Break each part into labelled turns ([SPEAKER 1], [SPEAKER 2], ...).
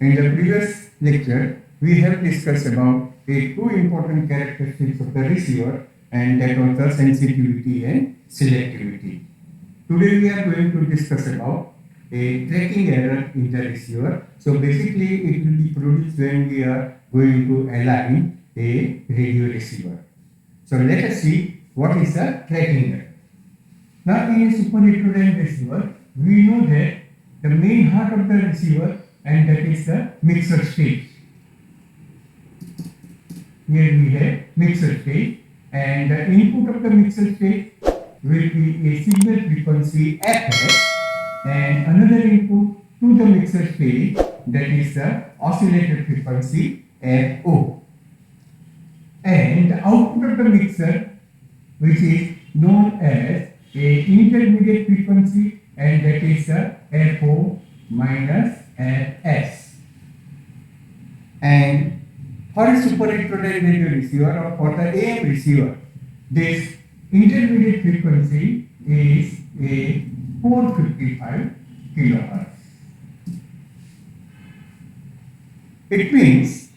[SPEAKER 1] In the previous lecture, we have discussed about two important characteristics of the receiver, and that was the sensitivity and selectivity. Today we are going to discuss about a tracking error in the receiver. So basically it will be produced when we are going to align a radio receiver. So let us see what is the tracking error. Now in a super heterodyne receiver, we know that the main heart of the receiver, and that is the mixer stage. Here we have mixer stage, and the input of the mixer stage will be a signal frequency fs, and another input to the mixer stage, that is the oscillator frequency fo, and the output of the mixer, which is known as a intermediate frequency, and that is the fo minus fs. And for a super heterodyne radio receiver or for the AM receiver, this intermediate frequency is a 455 kilohertz. It means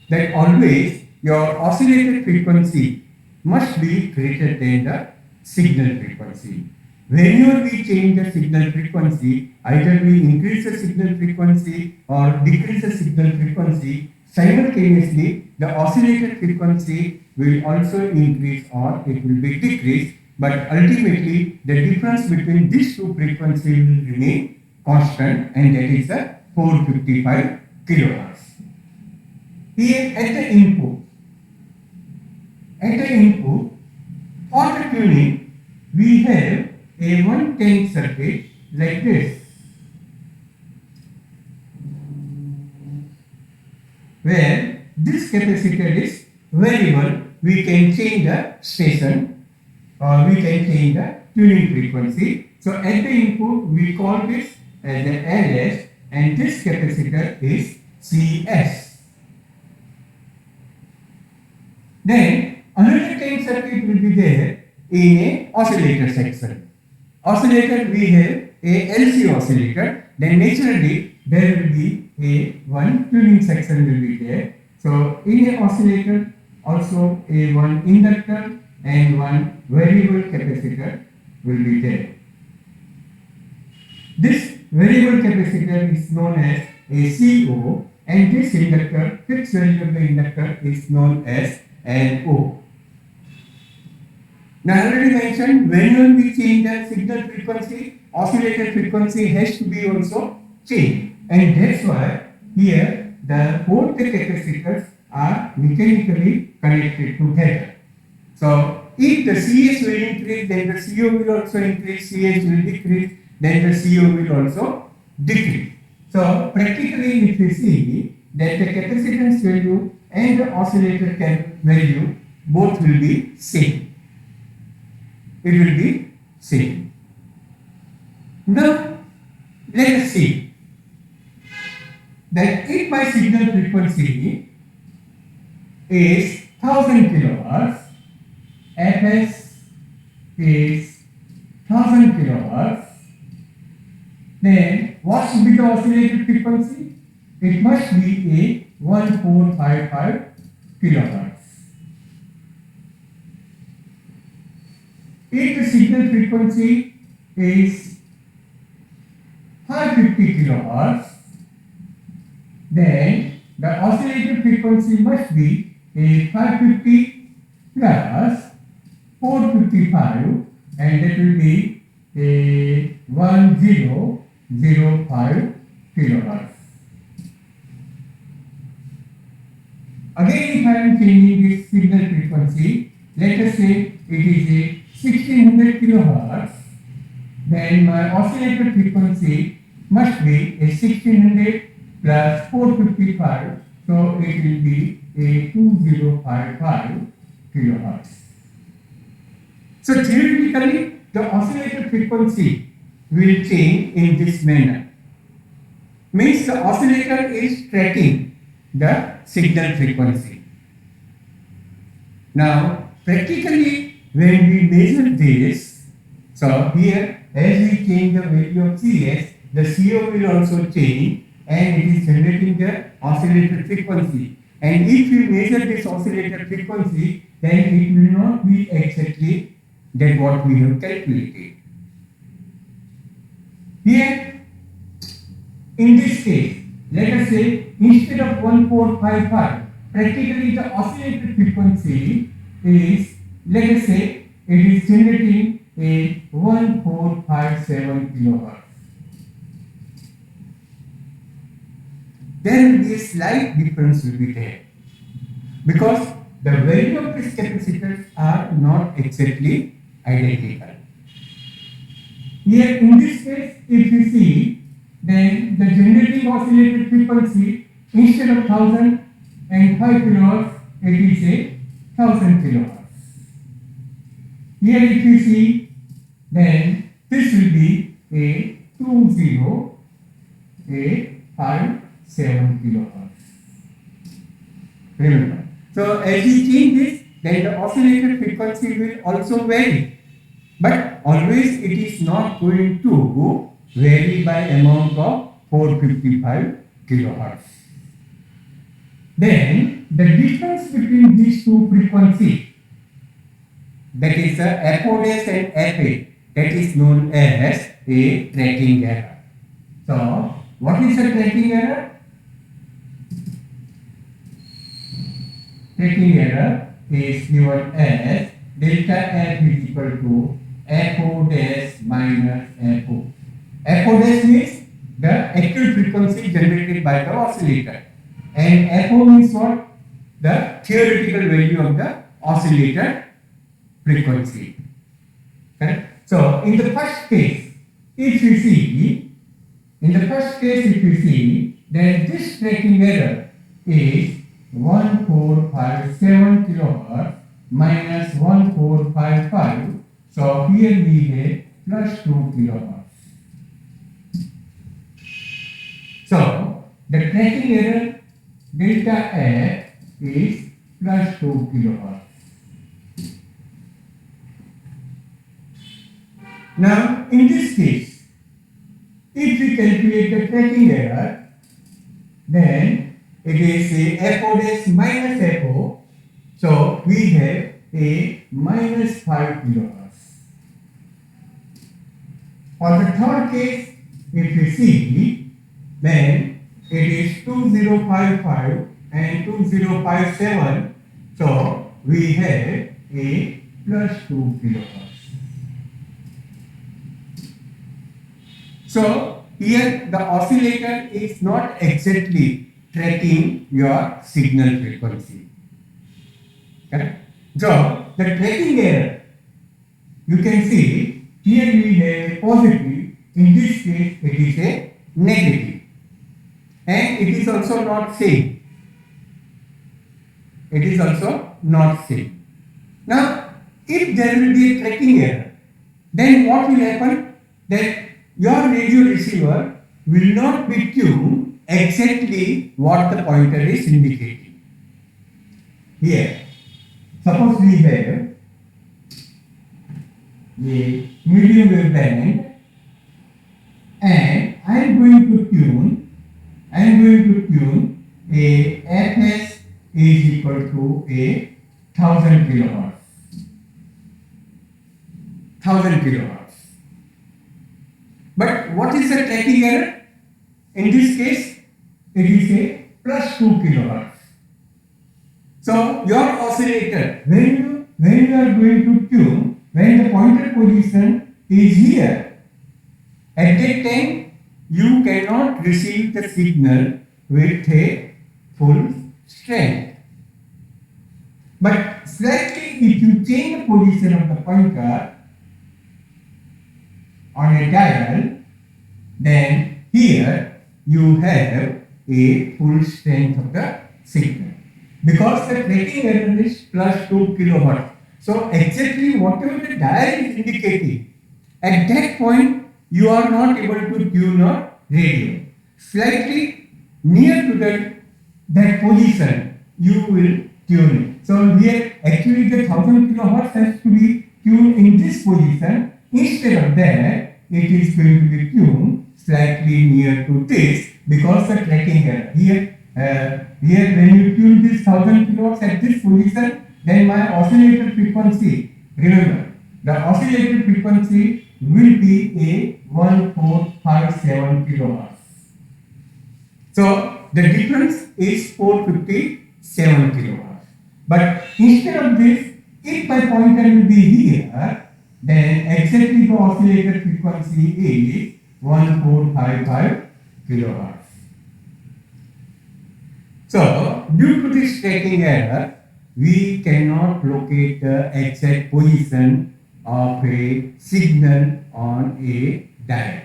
[SPEAKER 1] that always your oscillator frequency must be greater than the signal frequency. Whenever we change the signal frequency, either we increase the signal frequency or decrease the signal frequency, simultaneously the oscillator frequency will also increase or it will be decreased, but ultimately the difference between these two frequencies will remain constant, and that is the 455 kilohertz. Here at the input, for the tuning, we have a 110 circuit like this, where this capacitor is variable. We can change the station or we can change the tuning frequency. So at the input we call this as the LS, and this capacitor is CS. Then another 10 circuit will be there in a oscillator section. Oscillator, we have a LC oscillator, then naturally there will be a one tuning section will be there. So in a oscillator also a one inductor and one variable capacitor will be there. This variable capacitor is known as a CO, and this inductor, fixed value of the inductor, is known as NO. Now I already mentioned, whenever we change the signal frequency, oscillator frequency has to be also changed, and that's why here both the capacitors are mechanically connected together. So if the CS will increase, then the CO will also increase, CS will decrease, then the CO will also decrease. So practically if you see that the capacitance value and the oscillator value both will be same. It will be same. Now let us see that if my signal frequency is 1000 kilohertz, fs is 1000 kilohertz, then what should be the oscillator frequency? It must be a 1455 kilohertz. If the signal frequency is 550 kilohertz, then the oscillator frequency must be a 550 plus 455, and that will be a 1005 kilohertz. Again, if I am changing this signal frequency, let us say it is a 1600 kilohertz, then my oscillator frequency must be a 1600 plus 455, so it will be a 2055 kilohertz. So theoretically, the oscillator frequency will change in this manner. Means the oscillator is tracking the signal frequency. Now practically when we measure this, so here as we change the value of CS, the CO will also change, and it is generating the oscillator frequency. And if we measure this oscillator frequency, then it will not be exactly that what we have calculated. Here, in this case, let us say instead of 1455, practically the oscillator frequency is, let us say, it is generating a 1457 kilohertz. There will be a slight difference will be there because the value of these capacitors are not exactly identical. Here in this case, if you see, then the generating oscillator frequency instead of 1005 kilohertz, it is a 1000 kilohertz. Here if you see, then this will be a 20857 kilohertz. Remember. So as you change this, then the oscillator frequency will also vary. But always it is not going to vary by amount of 455 kilohertz. Then the difference between these two frequencies, that is the FO dash and FA, that is known as a tracking error. So what is the tracking error? Tracking error is given as delta F is equal to FO dash minus FO. FO dash means the actual frequency generated by the oscillator, and FO means what? The theoretical value of the oscillator frequency. Correct? So in the first case, if you see, then this tracking error is 1457 kilohertz minus 1455. So here we have plus 2 kilohertz. So the tracking error delta F is plus 2 kilohertz. Now in this case, if we calculate the tracking error, then it is a FO dash minus FO. So we have a minus 5 kilohertz. For the third case, if you see, then it is 2055 and 2057. So we have a plus 2 kilohertz. So here the oscillator is not exactly tracking your signal frequency. Correct? So the tracking error, you can see here we have a positive, in this case it is a negative, and it is also not same. It is also not same. Now if there will be a tracking error, then what will happen? That your radio receiver will not be tuned exactly what the pointer is indicating. Here, suppose we have a medium wave band, and I am going to tune a fs is equal to a 1000 kilohertz. 1000 kilohertz. But what is the tracking error? In this case, it is a plus 2 kilohertz. So your oscillator, when you are going to tune, when the pointer position is here, at that time you cannot receive the signal with a full strength. But slightly if you change the position of the pointer on a dial, then here you have a full strength of the signal, because the tracking error is plus 2 kilohertz. So exactly whatever the dial is indicating, at that point you are not able to tune your radio. Slightly near to that position you will tune it. So here actually the 1000 kilohertz has to be tuned in this position. Instead of that, it is going to be tuned slightly near to this, because the tracking error. Here when you tune this 1000 kilowatts at this position, then my oscillator frequency, remember, the oscillator frequency will be a 1457 kilohertz. So the difference is 457 kilohertz. But instead of this, if my pointer will be here, then exactly the oscillator frequency is 1455 kilohertz. So, due to this tracking error, we cannot locate the exact position of a signal on a dial.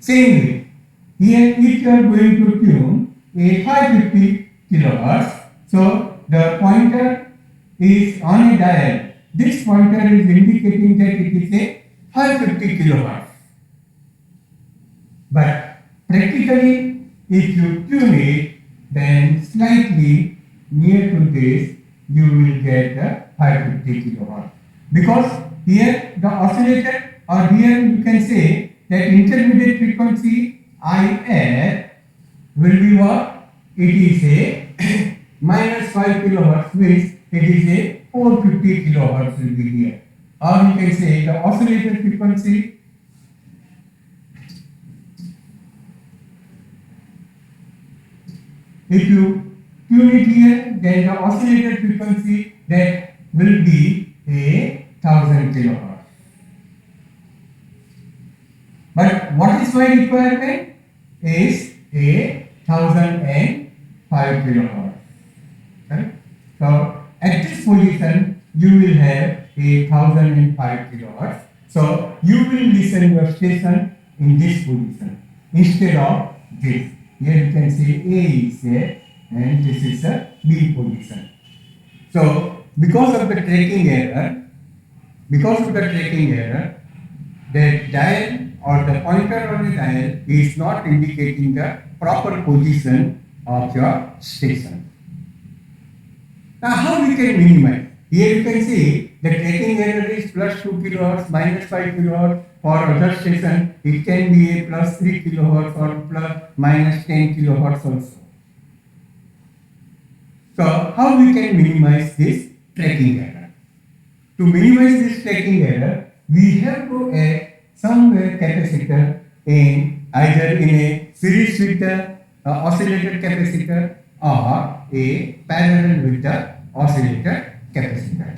[SPEAKER 1] Same way, here if you are going to tune a 550 kilohertz, so the pointer is on a dial. This pointer is indicating that it is a 550 kilohertz. But practically, if you tune it, then slightly near to this, you will get the 550 kilohertz. Because here the oscillator, or here you can say that intermediate frequency IF will be what? It is a minus 5 kilohertz, means it is a 450 kilohertz will be here. Or you can say the oscillator frequency if you tune it here, then the oscillator frequency that will be a 1000 kilohertz. But what is my requirement? Is a 1005 kilohertz. Right? So at this position, you will have a 1005 kilohertz. So you will listen your station in this position instead of this. Here you can see A is A and this is a B position. So because of the tracking error, the dial or the pointer on the dial is not indicating the proper position of your station. Now how we can minimize? Here you can see the tracking error is plus 2 kilohertz, minus 5 kilohertz. For other station, it can be a plus 3 kilohertz or plus minus 10 kilohertz also. So how we can minimize this tracking error? To minimize this tracking error, we have to add some capacitor in either in a series with the oscillator capacitor or a parallel with the oscillator capacitor.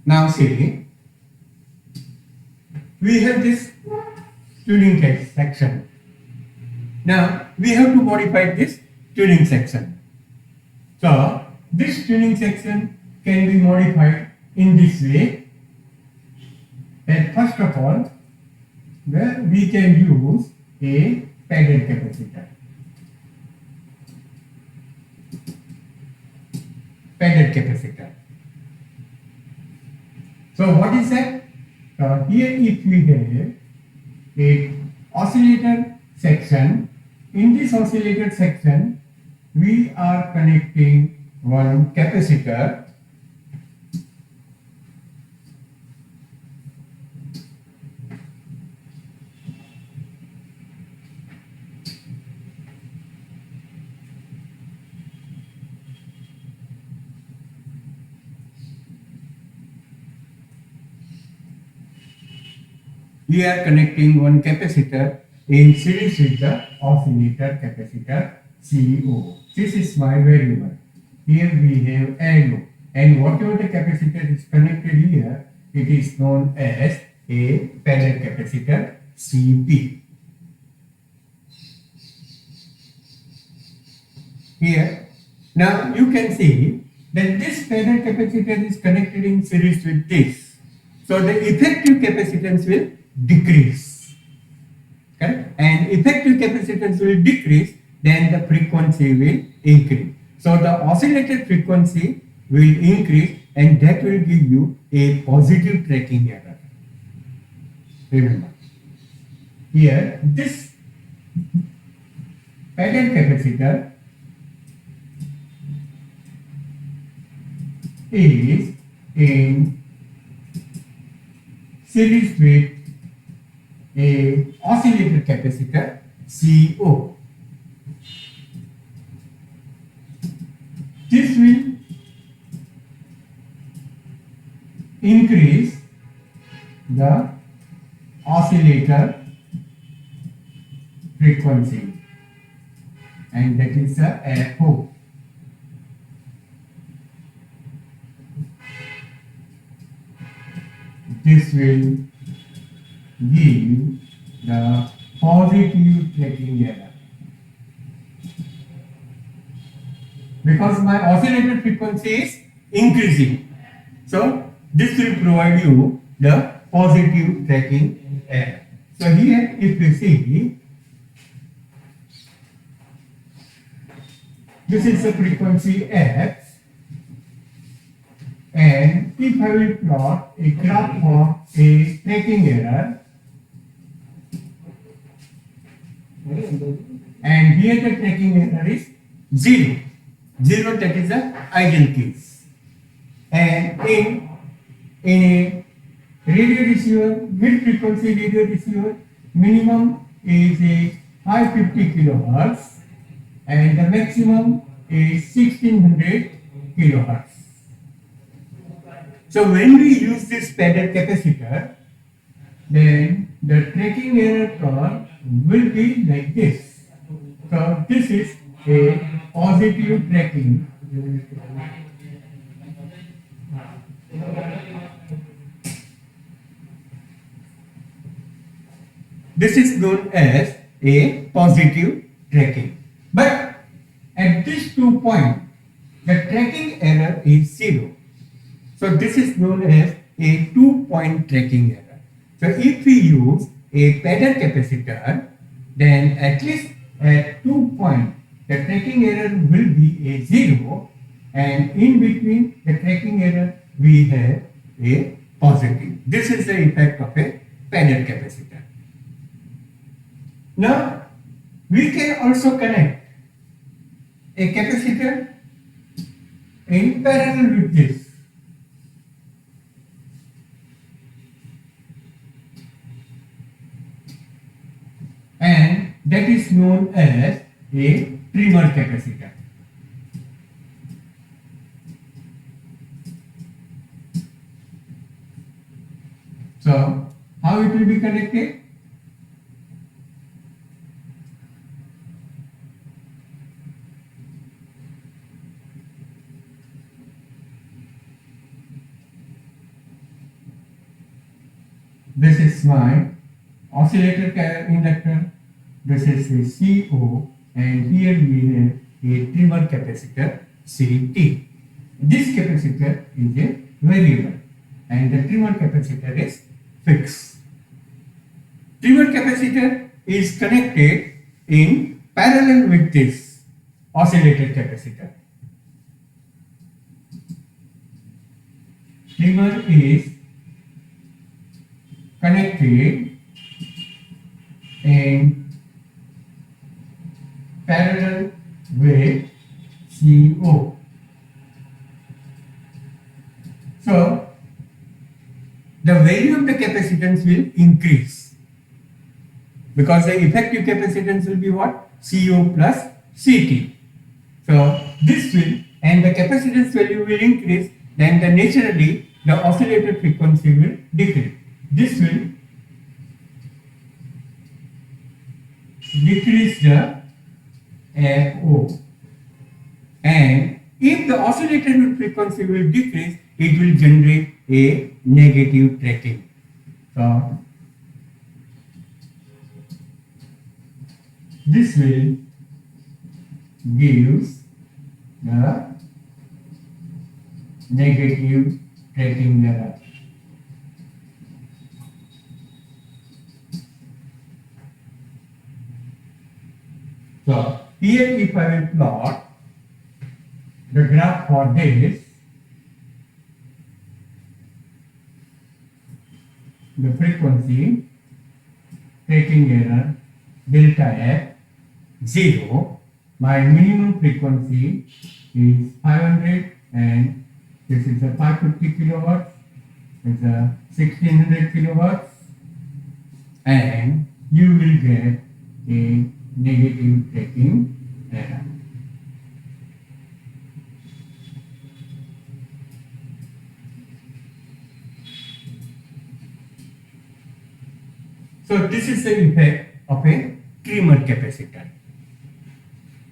[SPEAKER 1] Now see, we have this tuning section. Now we have to modify this tuning section. So this tuning section can be modified in this way. And first of all, where we can use a padded capacitor. Padded capacitor. So what is that? Here if we have a oscillator section, in this oscillator section we are connecting one capacitor we are connecting one capacitor in series with the oscillator capacitor CO. This is my variable. Here we have LO, and whatever the capacitor is connected here, it is known as a parallel capacitor CP. Here, now you can see that this parallel capacitor is connected in series with this. So the effective capacitance will decrease. Okay? And effective capacitance will decrease, then the frequency will increase. So the oscillator frequency will increase, and that will give you a positive tracking error. Remember, here this parallel capacitor is in series with a oscillator capacitor CO. This will increase the oscillator frequency, and that is the FO. This will give the positive tracking error. Because my oscillator frequency is increasing, so this will provide you the positive tracking error. So here if you see, this is the frequency F, and if I will plot a graph for a tracking error, and here the tracking error is 0. 0, that is the ideal case. And in a radio receiver, mid frequency radio receiver, minimum is a 550 kilohertz and the maximum is 1600 kilohertz. So when we use this padded capacitor, then the tracking error curve will be like this. So this is a positive tracking. This is known as a positive tracking. But at these 2 points, the tracking error is 0. So this is known as a 2-point tracking error. So if we use a padded capacitor, then at least at 2 points, the tracking error will be a 0, and in between the tracking error we have a positive. This is the effect of a padded capacitor. Now we can also connect a capacitor in parallel with this. And that is known as a trimmer capacitor. So how it will be connected? This is my oscillator inductor, this is a CO, and here we have a trimmer capacitor CT. This capacitor is a variable and the trimmer capacitor is fixed. Trimmer capacitor is connected in parallel with this oscillator capacitor. Trimmer is connected in parallel with CO. So the value of the capacitance will increase because the effective capacitance will be what? CO plus CT. So this will, and the capacitance value will increase, then naturally the oscillator frequency will decrease. This will decrease the FO, and if the oscillator frequency will decrease, it will generate a negative tracking. So this will give the negative tracking error. So here if I will plot the graph for this, the frequency, tracking error, delta F, 0, my minimum frequency is 500 and This is a 550 kilohertz, it's a 1600 kilohertz, and you will get a negative tracking error. So this is the effect of a trimmer capacitor.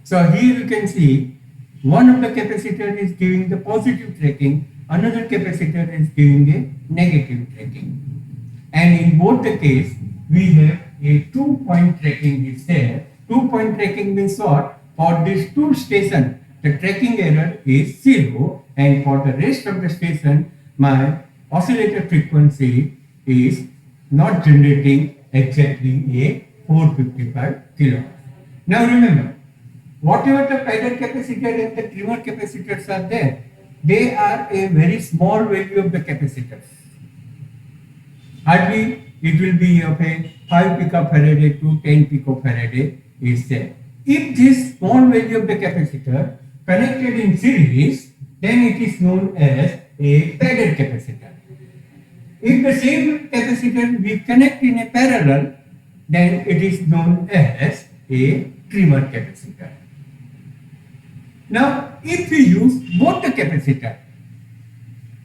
[SPEAKER 1] So here you can see one of the capacitor is giving the positive tracking, another capacitor is giving a negative tracking. And in both the case, we have a 2-point tracking is there. 2-point tracking means what? For these two stations, the tracking error is 0, and for the rest of the station, my oscillator frequency is not generating exactly a 455 kilohertz. Now remember, whatever the pedal capacitor and the trimmer capacitors are there, they are a very small value of the capacitors. Hardly it will be of a 5 picofarad to 10 picofarad is there. If this small value of the capacitor connected in series, then it is known as a pedal capacitor. If the same capacitor we connect in a parallel, then it is known as a trimmer capacitor. Now, if we use both the capacitor,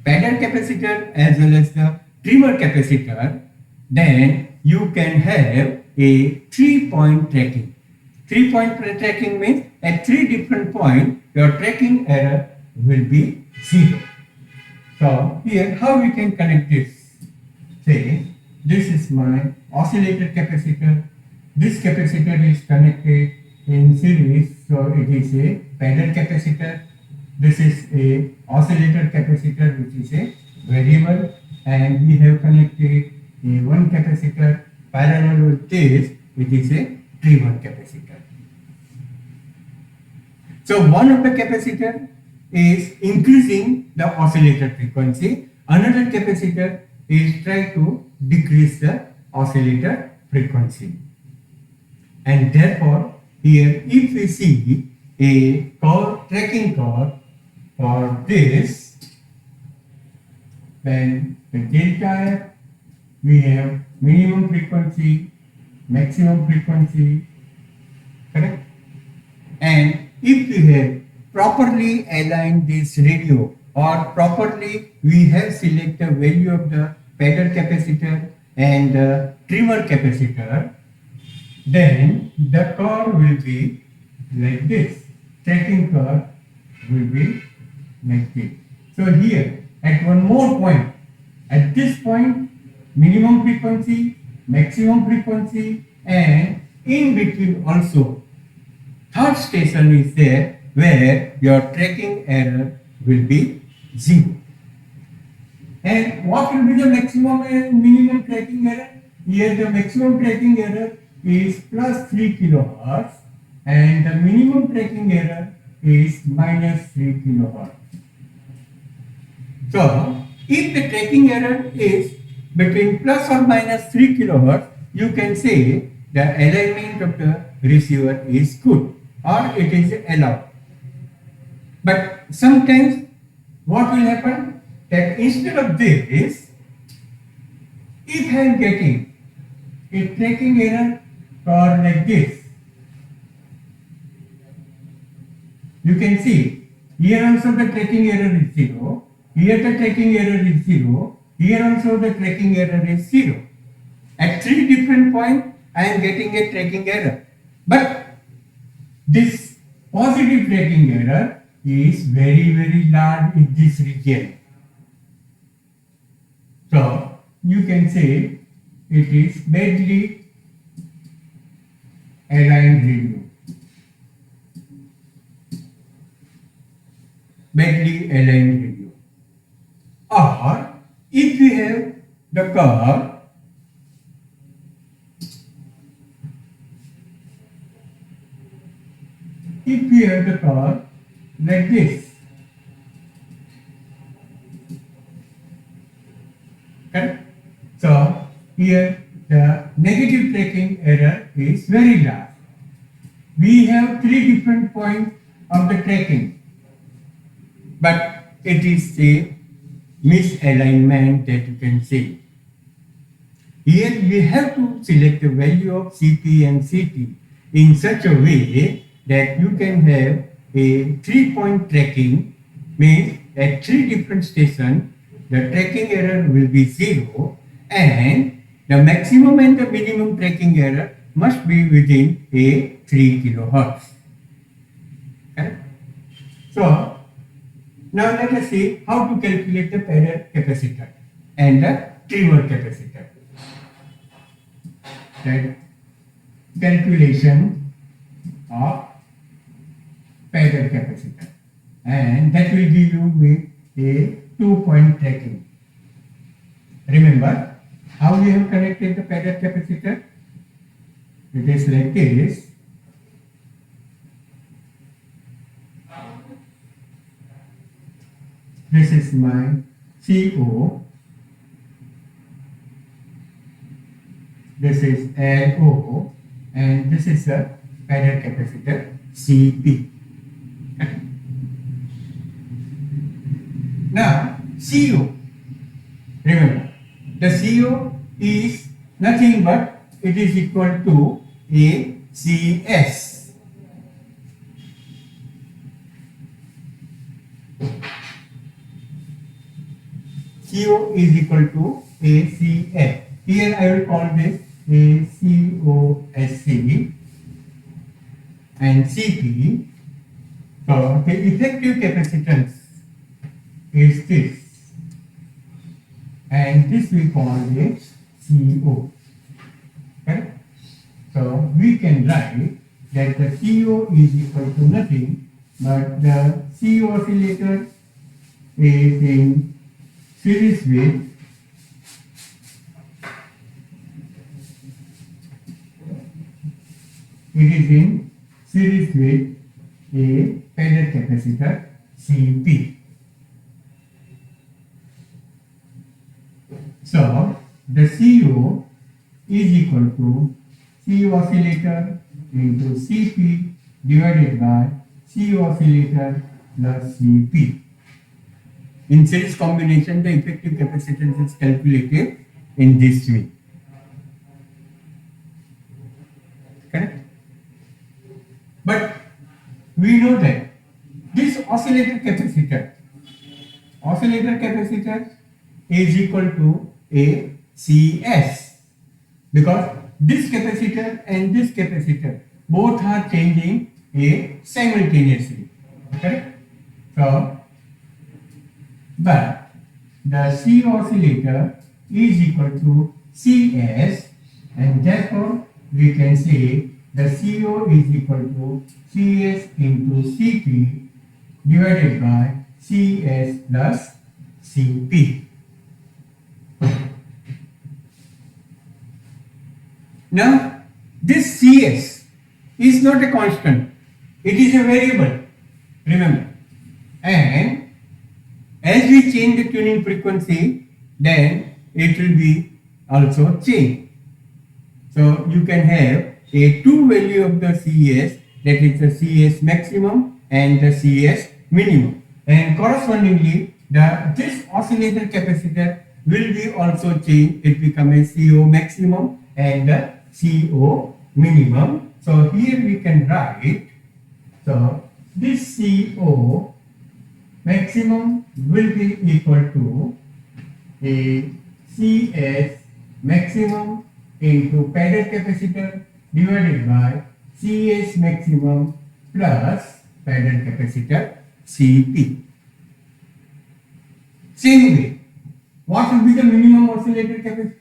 [SPEAKER 1] pedal capacitor as well as the trimmer capacitor, then you can have a 3-point tracking. 3-point tracking means at 3 different points your tracking error will be 0. So here how we can connect this? Say this is my oscillator capacitor. This capacitor is connected in series, so it is a pedal capacitor. This is a oscillator capacitor which is a variable, and we have connected a one capacitor parallel with this, it is a trimmer capacitor. So one of the capacitor is increasing the oscillator frequency, another capacitor is trying to decrease the oscillator frequency. And therefore, here if we see a tracking curve for this, then the delta F, we have minimum frequency, maximum frequency, correct? And if we have properly aligned this radio, or properly we have selected the value of the pedal capacitor and the trimmer capacitor, then the curve will be like this. Tracking curve will be like this. So here at one more point, at this point, minimum frequency, maximum frequency, and in between also third station is there where your tracking error will be 0. And what will be the maximum and minimum tracking error? Here the maximum tracking error is plus 3 kilohertz and the minimum tracking error is minus 3 kilohertz. So if the tracking error is between plus or minus 3 kilohertz, you can say the alignment of the receiver is good or it is allowed. But sometimes what will happen? That instead of this, if I am getting a tracking error or like this, you can see here also the tracking error is 0, here the tracking error is 0, here also the tracking error is 0. At 3 different points, I am getting a tracking error. But this positive tracking error is very large in this region. So you can say it is badly aligned radio. Badly aligned radio. Or if we have the curve like this, correct? So here the negative tracking error is very large. We have 3 different points of the tracking, but it is a misalignment that you can say. Here we have to select the value of CP and CT in such a way that you can have a 3-point tracking, means at 3 different stations the tracking error will be 0 and the maximum and the minimum tracking error must be within a 3 kilohertz. Okay? So now let us see how to calculate the parallel capacitor and the trimer capacitor. That calculation of parallel capacitor, and that will give you with a 2-point tracking. Remember how we have connected the parallel capacitor? It is like this. This is my CO, this is LO, and this is the parallel capacitor CP. Now CO, remember the CO is nothing but it is equal to a CS. CO is equal to ACF. Here I will call this ACOSC and CP. So the effective capacitance is this, and this we call it CO. Okay? So we can write that the CO is equal to nothing but the CO oscillator is in series with a parallel capacitor CP. So the CO is equal to CO oscillator into CP divided by CO oscillator plus CP. In series combination, the effective capacitance is calculated in this way. Correct? But we know that this oscillator capacitor is equal to a CS, because this capacitor and this capacitor both are changing simultaneously. Correct? So but the C oscillator is equal to CS, and therefore we can say the CO is equal to CS into CP divided by CS plus CP. Now this CS is not a constant, it is a variable, remember, and as we change the tuning frequency, then it will be also changed. So you can have a 2 value of the CS, that is the CS maximum and the CS minimum, and correspondingly this oscillator capacitor will be also changed. It become a CO maximum and the CO minimum. So here we can write, so this CO maximum will be equal to a CS maximum into parallel capacitor divided by CS maximum plus parallel capacitor CP. Same way, what will be the minimum oscillator capacity?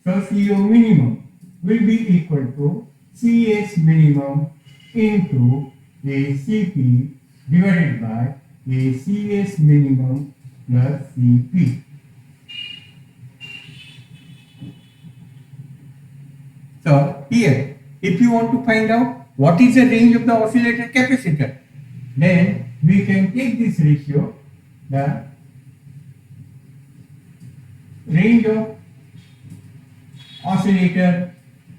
[SPEAKER 1] So CO minimum will be equal to CS minimum into a CP divided by a CS minimum plus CP. So here, if you want to find out what is the range of the oscillator capacitor, then we can take this ratio, the range of oscillator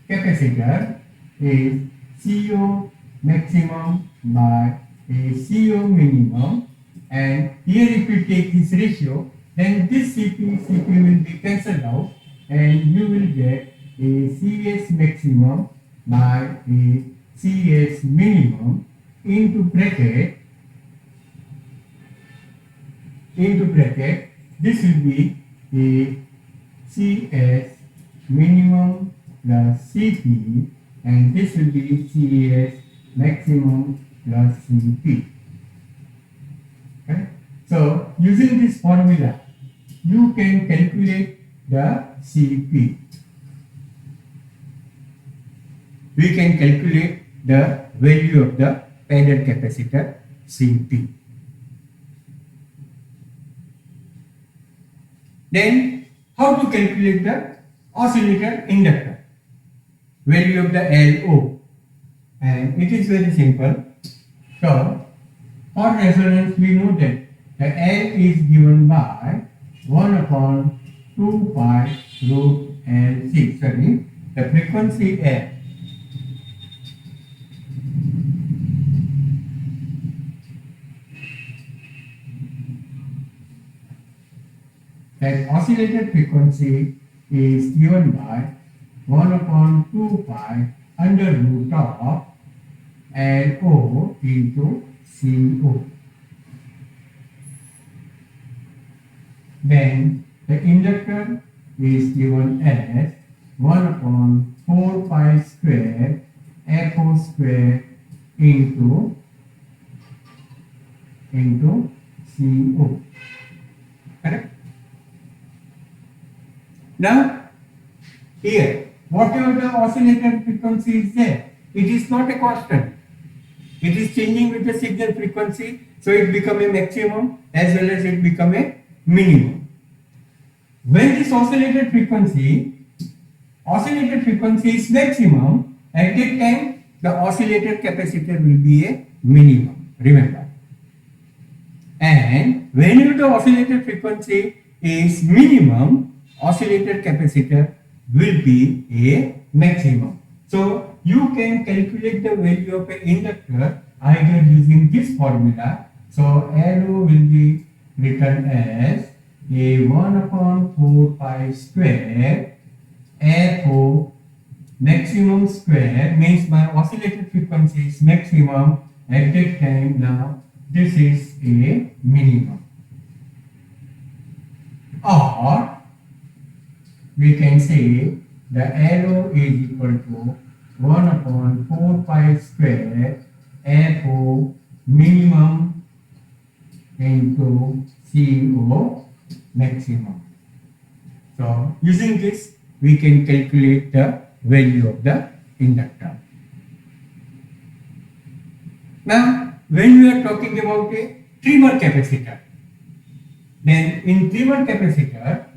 [SPEAKER 1] capacitor is CO maximum by a CO minimum, And here if you take this ratio, then this CP will be cancelled out and you will get a CS maximum by a CS minimum into bracket, this will be a CS minimum plus CP and this will be CS maximum plus CP. Okay? So using this formula, you can calculate the CP. We can calculate the value of the parallel capacitor CP. Then how to calculate the oscillator inductor? Value of the LO. And it is very simple. So for resonance we know that the L is given by 1 upon 2 pi root LC. Sorry, the frequency L. That oscillator frequency is given by 1 upon 2 pi under root of LO into CO. Then the inductor is given as 1 upon 4 pi square FO square into CO. Correct? Now, here, whatever the oscillator frequency is there, it is not a constant. It is changing with the signal frequency, so it becomes a maximum as well as it becomes a minimum. When this oscillator frequency is maximum, at that time the oscillator capacitor will be a minimum, remember. And whenever the oscillator frequency is minimum, oscillator capacitor will be a maximum. So you can calculate the value of an inductor either using this formula. So LO will be written as a 1 upon 4 pi square FO maximum square, means my oscillator frequency is maximum at that time. Now this is a minimum. Or we can say the LO is equal to 1 upon 4 pi square FO minimum into CO maximum. So using this we can calculate the value of the inductor. Now when we are talking about a trimmer capacitor, then in trimmer capacitor,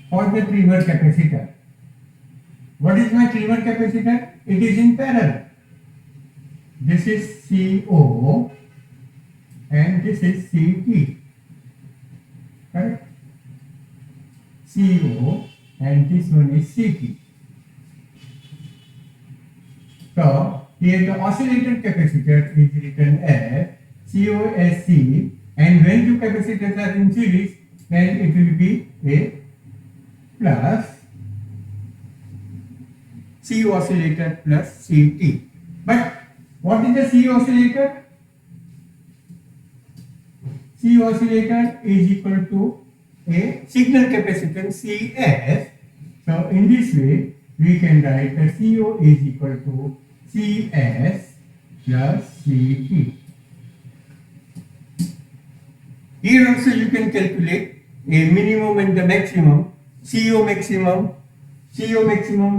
[SPEAKER 1] for the trimmer capacitor, what is my trimmer capacitor? It is in parallel. This is CO and this is CT. Correct? CO and this one is CT. So here the oscillator capacitor is written as COSC, and when two capacitors are in series, then it will be a plus C oscillator plus CT. But what is the C oscillator? C oscillator is equal to a signal capacitance CS. So in this way we can write that CO is equal to CS plus CT. Here also you can calculate a minimum and the maximum. CO maximum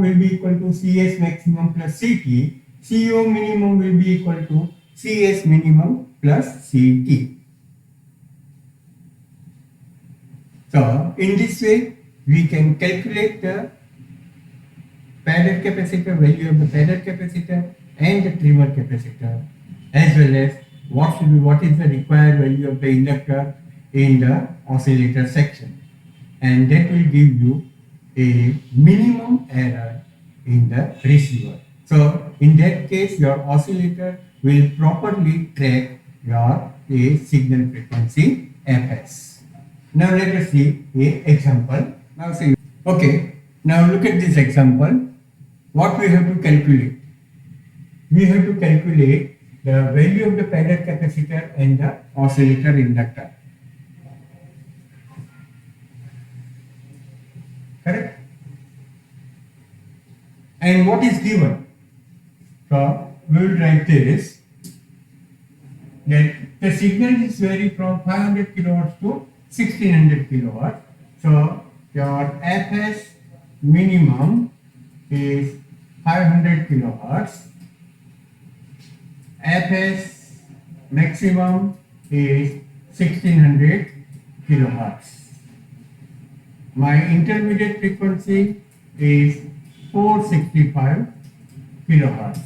[SPEAKER 1] will be equal to CS maximum plus CT. CO minimum will be equal to CS minimum plus CT. So in this way we can calculate the parallel capacitor, value of the parallel capacitor and the trimmer capacitor, as well as what is the required value of the inductor in the oscillator section, and that will give you a minimum error in the receiver. So in that case, your oscillator will properly track your a signal frequency fs. Now let us see a example. Now see, okay. Now look at this example. What we have to calculate? We have to calculate the value of the parallel capacitor and the oscillator inductor. Correct? And what is given? So we will write this, that the signal is vary from 500 kilowatts to 1600 kilowatts. So your Fs minimum is 500 kilowatts. Fs maximum is 1600 kilohertz. My intermediate frequency is 465 kilohertz.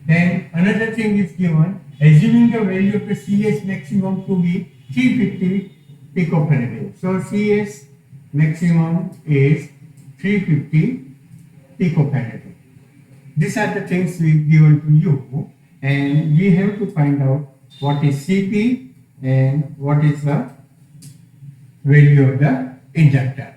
[SPEAKER 1] Then another thing is given, assuming the value of the Cs maximum to be 350 picofarad. So Cs maximum is 350 picofarad. These are the things we given to you, and we have to find out what is Cp and what is the value of the inductor.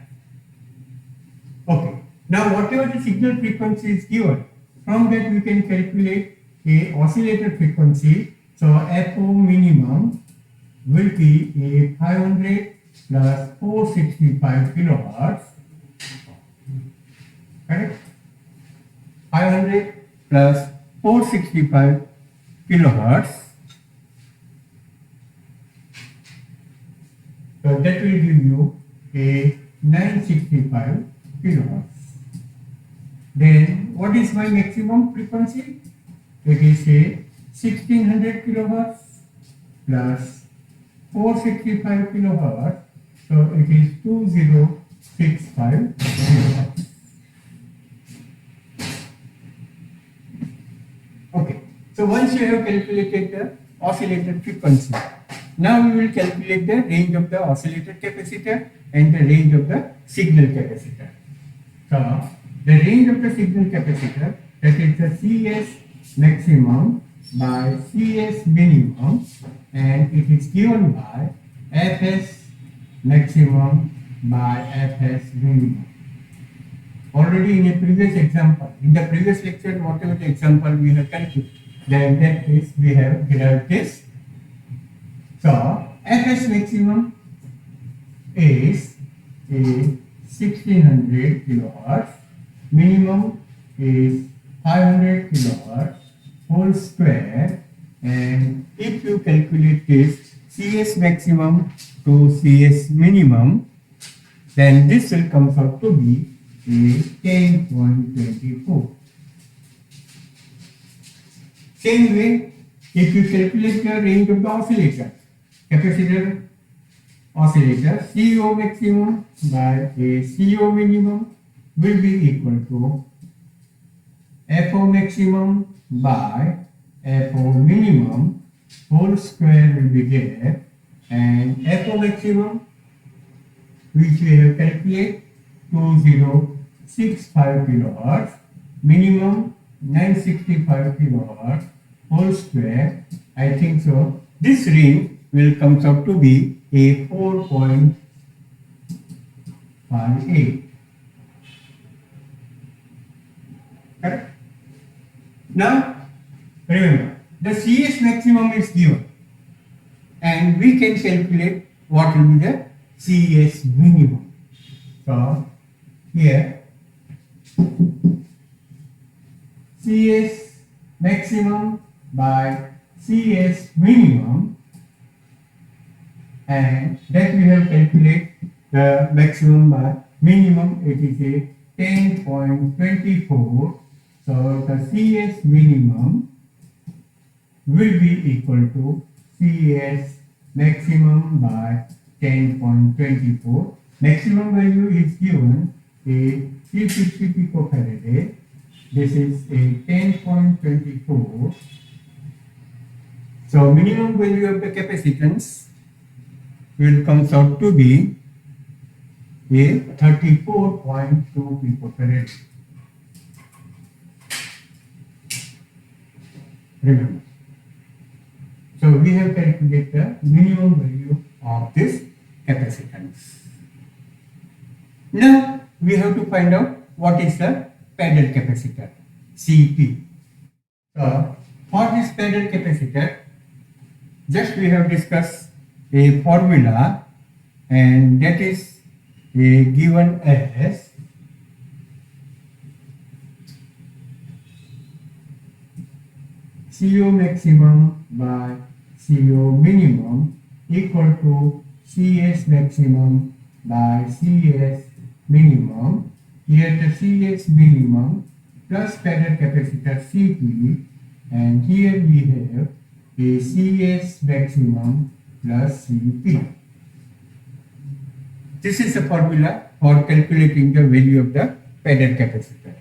[SPEAKER 1] Okay. Now whatever the signal frequency is given, from that we can calculate a oscillator frequency. So FO minimum will be a 500 plus 465 kilohertz. Correct? 500 plus 465 kilohertz. So that will give you a 965 kilohertz. Then what is my maximum frequency? It is a 1600 kilohertz plus 465 kilohertz. So it is 2065 kilohertz. Okay. So once you have calculated the oscillator frequency, now we will calculate the range of the oscillator capacitor and the range of the signal capacitor. So the range of the signal capacitor, that is the Cs maximum by Cs minimum, and it is given by Fs maximum by Fs minimum. Already in a previous example, in the previous lecture, whatever the example we have calculated, then in that case we have derived this. So Fs maximum is a 1600 kilohertz, minimum is 500 kilohertz whole square, and if you calculate this Cs maximum to Cs minimum, then this will come out to be a 10.24. Same way, if you calculate the range of the oscillator, capacitor oscillator, CO maximum by a CO minimum will be equal to FO maximum by FO minimum whole square will be there, and FO maximum, which we have calculated, 2065 kilohertz, minimum 965 kilohertz whole square. I think so. This range will come out to be a 4.58. Correct? Now, remember, the Cs maximum is given, and we can calculate what will be the Cs minimum. So, here, Cs maximum by Cs minimum, and that we have calculated the maximum by minimum, it is a 10.24. So the Cs minimum will be equal to Cs maximum by 10.24. Maximum value is given a 350 picofarad. This is a 10.24. So minimum value of the capacitance will come out to be a 34.2 picofarad. Remember. So we have calculated the minimum value of this capacitance. Now we have to find out what is the pedal capacitor, CP. So for this pedal capacitor, just we have discussed a formula, and that is given as CO maximum by CO minimum equal to CS maximum by CS minimum. Here the CS minimum plus pedal capacitor CP, and here we have a CS maximum plus CP. This is the formula for calculating the value of the pedal capacitor.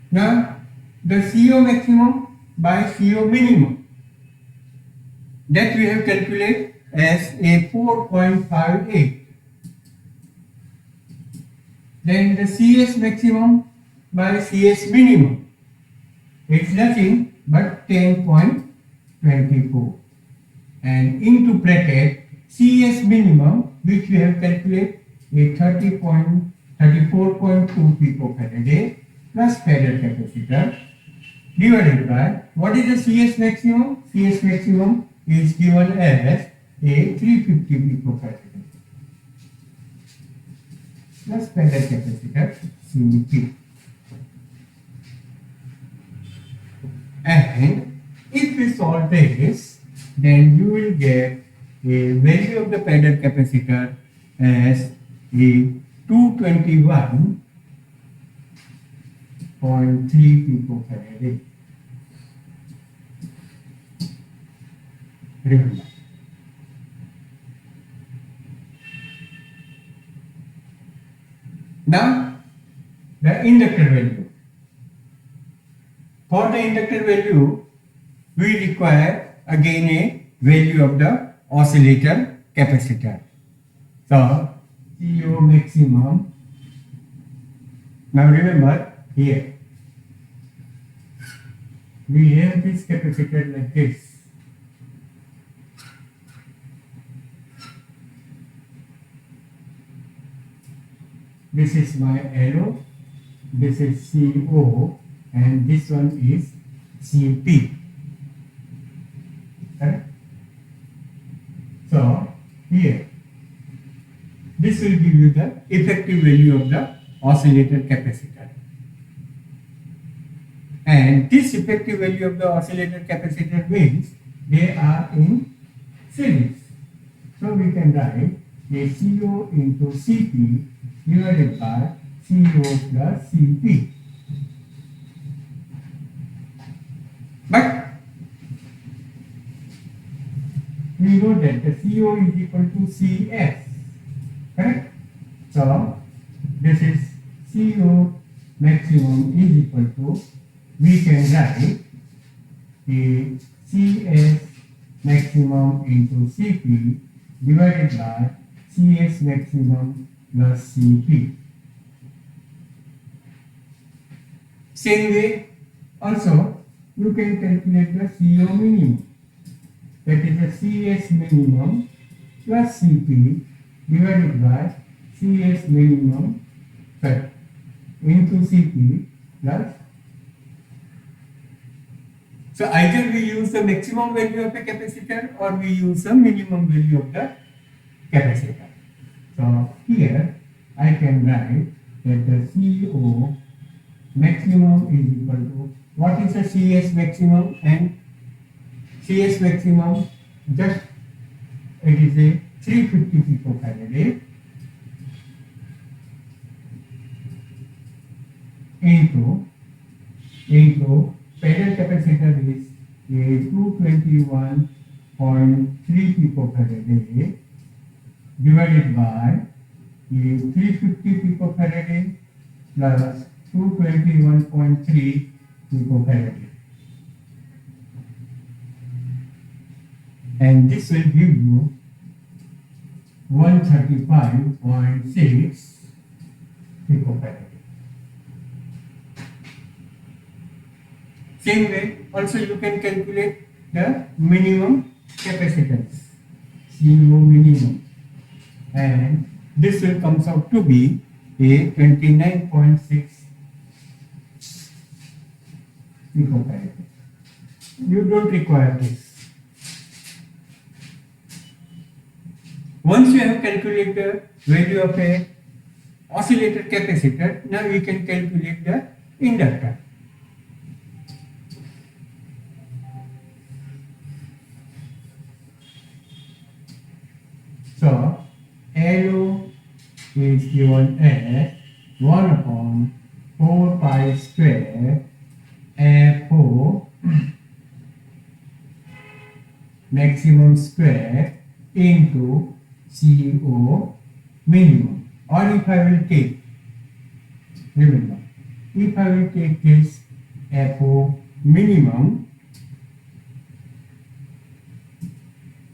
[SPEAKER 1] Now the CO maximum by CO minimum, that we have calculated as a 4.58. Then the CS maximum by CS minimum, it's nothing but 10.24, and into bracket CS minimum, which we have calculated a 34.2 picofarad plus pedal capacitor divided by what is the CS maximum? CS maximum is given as a 350 picofarad plus pedal capacitor CP. And if we solve this, then you will get a value of the pedal capacitor as a 221.3 picofarad. Remember. Now, the inductor value. For the inductor value, we require again a value of the oscillator capacitor. So, CO maximum. Now remember here, we have this capacitor like this. This is my arrow, this is CO, and this one is CP. Correct? So here, this will give you the effective value of the oscillator capacitor. And this effective value of the oscillator capacitor means they are in series. So we can write a CO into CP divided by CO plus CP. But we know that the CO is equal to CS, correct? So this is CO maximum is equal to, we can write a CS maximum into CP divided by CS maximum plus CP. Same way, also you can calculate the CO minimum. That is the CS minimum plus CP divided by CS minimum into CP plus. So either we use the maximum value of a capacitor or we use the minimum value of the capacitor. So here I can write that the CO maximum is equal to, what is the CS maximum? And CS maximum, just it is a 350 picofarad into pedal capacitor is a 221.3 picofarad divided by a 350 picofarad plus 221.3 picofarad. And this will give you 135.6 picofarad. Same way, also you can calculate the minimum capacitance, CO minimum, and this will comes out to be a 29.6 picofarad. You don't require this. Once you have calculated the value of a oscillator capacitor, now you can calculate the inductor. So, LO is given as 1 upon 4 pi square FO maximum square into CO minimum. Or if I will take, remember, if I will take this FO minimum,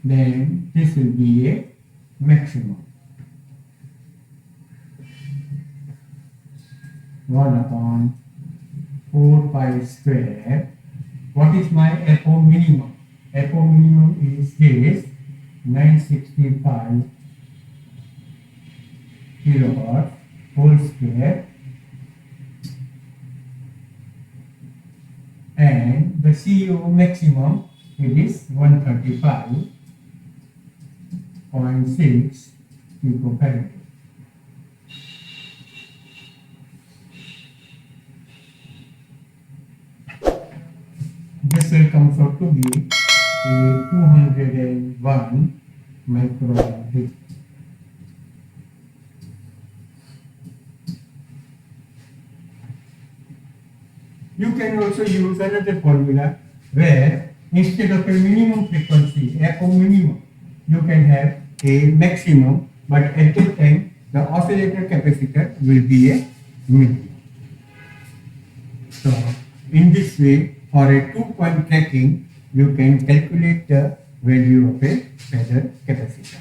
[SPEAKER 1] then this will be a maximum. 1 upon 4 pi square. What is my FO minimum? FO minimum is this 965 kilowatt whole square, and the CO maximum, it is 135.6 picofarad. This will come out to be a 201 microfarad. You can also use another formula where instead of a minimum frequency, FO minimum, you can have a maximum, but at that time the oscillator capacitor will be a minimum. So, in this way, for a 2-point tracking, you can calculate the value of a phasor capacitor.